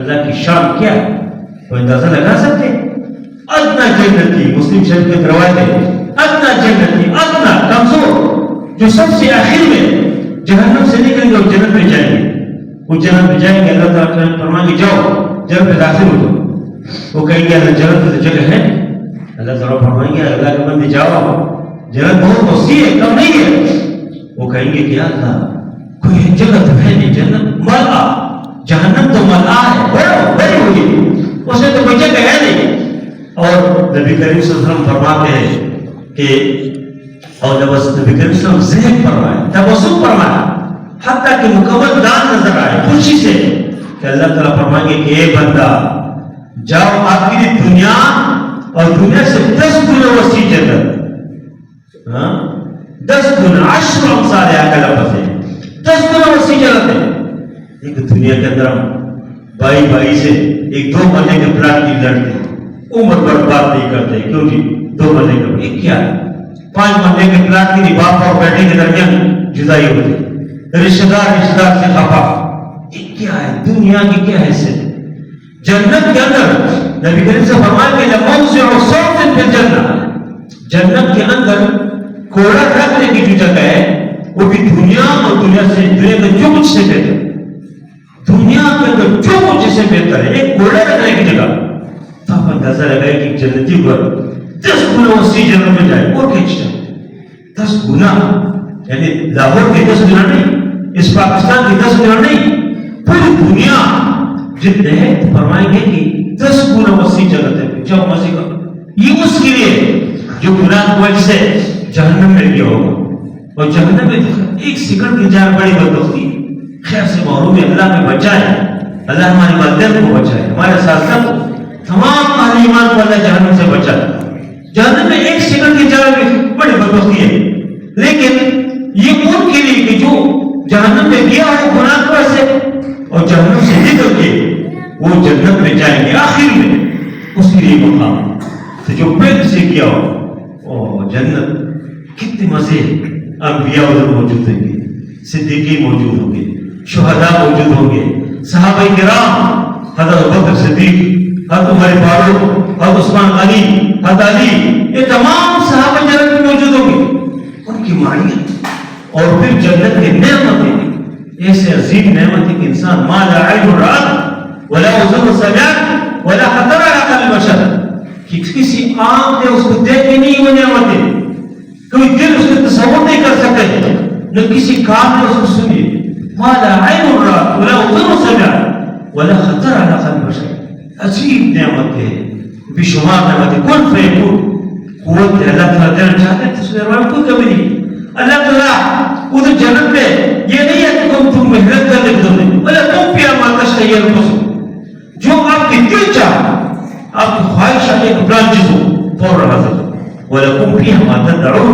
اللہ کی شان کیا ہے وہ اندازہ لگا سکتے ہیں؟ ادنا جنتی، مسلم شریف میں روایت ہے، ادنا جنتی، ادنا کمزور جو سب سے آخر میں جہنم سے نکلیں گے اور جنت میں جائیں گے، وہ جنت میں جائیں گے، اللہ تعالیٰ فرمائیں گے جاؤ جنت میں داخل ہو جاؤ. وہ کہیں گے اللہ جنت میں تو جگہ ہے. اللہ تعالیٰ فرمائیں گے اللہ کے بندے جاؤ جنت بہت وسیع ہے، کم نہیں ہے. وہ کہیں گے کہ اللہ کوئی جگہ تو ہے نہیں، جنت ملآ، جہنم تو ملآ ہے، بڑی ہوگی، اس میں تو کوئی جگہ ہے نہیں. اور نبی کریم صلی اللہ علیہ وسلم فرماتے ہیں کہ اور جب نبی کریم صلی اللہ علیہ وسلم ضحک فرمائے، تبسم فرمایا، حتیٰ کہ مکمل دان نظر آئے خوشی سے، کہ اللہ تعالیٰ فرمائیں گے کہ اے بندہ جاؤ آخری دنیا اور دنیا سے 10 گنا وسیع جنت، 10 گنا، 10 امثال کا لفظ ہے، 10 گنا وسیع جنت ہے. ایک دنیا کے اندر ہم بائی سے ایک 2 مرلے کے پلاٹ کی لڑتے ہیں، عمر برباد نہیں کرتے، کیوں جی 2 مرلے کا ایک کیا ہے، 5 مرلے کے پلاٹ کی باپ اور بیٹے کے درمیان جدائی ہوتی، رشتہ دار سے خفا. ایک کیا ہے، دنیا کی کیا حیثیت ہے. جنت کے اندر نبی کریم سے فرمایا کہ لموضع صوت فی الجنہ، جنت کے اندر کوڑا رکھنے کی جو جگہ ہے وہ بھی دنیا اور دنیا کا جو کچھ سے بہتر، دنیا کے اندر جو کچھ سے بہتر ہے ایک کوڑا رکھنے کی جگہ. تو آپ اندازہ لگائے کہ جنتی پر 10 گنا وسیع جنت میں جائے، اور کھینچتا ہے 10 گنا، یعنی لاہور کے 10 گنا نہیں، اس پاکستان کی 10 گنا نہیں، پوری دنیا جتنے ہیں. فرمائیں گے کہ 10 گنا وسیع جگت ہے، جو مسیح کا یہ اس کے لیے جو گناہ کی وجہ سے جہنم میں گیا ہوگا، اور جہنم میں ایک سیکنڈ کی جان بڑی بدبختی. خیر سے محروم اللہ میں بچائے، اللہ ہماری والدین کو بچائے، ہمارے اساتذہ کو، تمام اہل ایمان کو اللہ جہنم سے بچائے. جہنم میں ایک سیکنڈ کی جان بڑی بدبختی ہے، لیکن یہ ان کے لیے کہ جو جہنم میں گیا ہو گناہ کی وجہ سے اور جہنم سے نکل کے وہ جنت میں جائیں گے آخر میں، اس کے لیے مقام. تو جو پہلے سے کیا ہو جنت کتنے مزے، انبیاء ادھر موجود ہوں گے، صدیقین موجود ہوں گے، شہداء موجود ہوں گے، صحابہ کرام، حضرت ابوبکر صدیق، حضرت عمر فاروق، حضرت عثمان غنی، حضرت علی، یہ تمام صحابہ جنت میں موجود ہوں گے. ان کی معیت اور پھر جنت کی نعمتیں ایسے عظیم نعمت ہے کہ انسان ما لا عین رأت ولا اذن سمعت ولا خطر على قلب بشر، کہ کسی آنکھ نے اس کو دیکھی نہیں وہ نعمتیں، کوئی دل اس کو تصور نہیں کر سکتے، نہ کسی کان نے اس کو سنی. ما لا عین رأت ولا اذن سمعت ولا خطر على قلب بشر، عظیم نعمت ہے، بے شمار نعمت ہے. کن فیکون، قوت اللہ تعالیٰ دینا چاہتے ہیں تو اس میں کوئی کمی نہیں. اللہ تعالیٰ ادھر جنت میں یہ نہیں ہے کہ تم محنت کرنے کی ضرورت نہیں، بلکہ تم پیا ماتا چاہیے جو آپ کی دل چاہے، آپ کی خواہشات ایک پلان چیز ہو فوراً حاضر، وَلَكُمْ فِيهَا مَا تَدْعُونَ،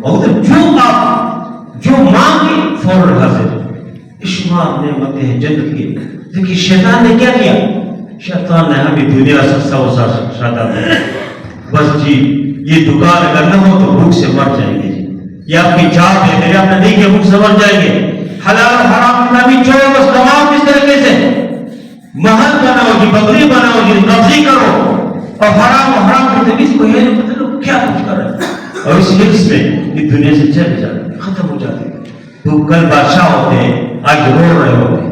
اور ادھر جو آپ جو مانگے فوراً حاضر. شمار نعمتیں ہیں جنت کی. دیکھیے شیطان نے کیا کیا، شیطان نے ہمیں دنیا سے سوسا شادا دیا، بس جی یہ دکان اگر نہ ہو تو بھوک سے مر جائیں گے، یہ آپ کی جاب ہے، میرے آپ نے نہیں کہ بھوک سے مر جائیں گے. حلال حرام کا بھی چھوڑو، بس تمام اس طریقے سے محل بناؤ جی، بکری بناؤ جی، قبضی کرو، اور حرام کی تمیز کو یہ نہیں پتہ لوگ کیا کچھ کر رہے ہیں، اور اس لفظ میں یہ دنیا سے چلے جاتے ہیں، ختم ہو جاتے ہیں. تو کل بادشاہ ہوتے ہیں، آج رو رہے ہوتے ہیں.